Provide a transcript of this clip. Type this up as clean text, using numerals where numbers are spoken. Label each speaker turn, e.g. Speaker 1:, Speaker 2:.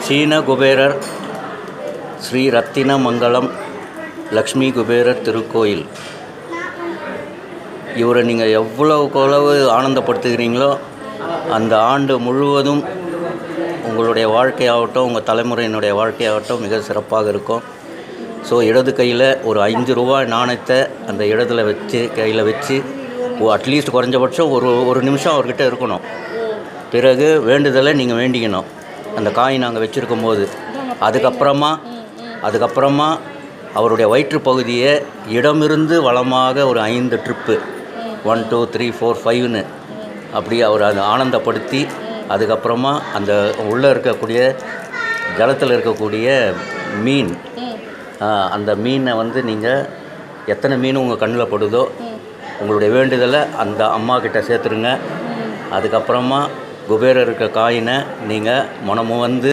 Speaker 1: சீன குபேரர் ஸ்ரீ ரத்தினமங்கலம் லக்ஷ்மி குபேரர் திருக்கோயில். இவரை நீங்கள் எவ்வளவு ஆனந்தப்படுத்துகிறீங்களோ அந்த ஆண்டு முழுவதும் உங்களுடைய வாழ்க்கையாகட்டும், உங்கள் தலைமுறையினுடைய வாழ்க்கையாகட்டும் மிக சிறப்பாக இருக்கும். ஸோ இடது கையில் ஒரு 5 ரூபா நாணயத்தை அந்த இடத்துல கையில் வச்சு அட்லீஸ்ட் குறைஞ்சபட்சம் ஒரு நிமிஷம் அவர்கிட்ட இருக்கணும். பிறகு வேண்டுதலை நீங்கள் வேண்டிக்கணும் அந்த காயின் நாங்கள் வச்சுருக்கும் போது. அதுக்கப்புறமா அவருடைய வயிற்று பகுதியை இடமிருந்து வலமாக ஒரு 5 ட்ரிப்பு 1 2 3 4 5ன்னு அப்படி அவர் அதை ஆனந்தப்படுத்தி, அதுக்கப்புறமா அந்த உள்ளே இருக்கக்கூடிய ஜலத்தில் இருக்கக்கூடிய மீன், அந்த மீனை நீங்கள் எத்தனை மீன் உங்கள் கண்ணில் படுதோ உங்களுடைய வேண்டுதலை அந்த அம்மா கிட்ட சேர்த்துருங்க. அதுக்கப்புறமா குபேரர் இருக்க காயினை நீங்கள் மனமுவந்து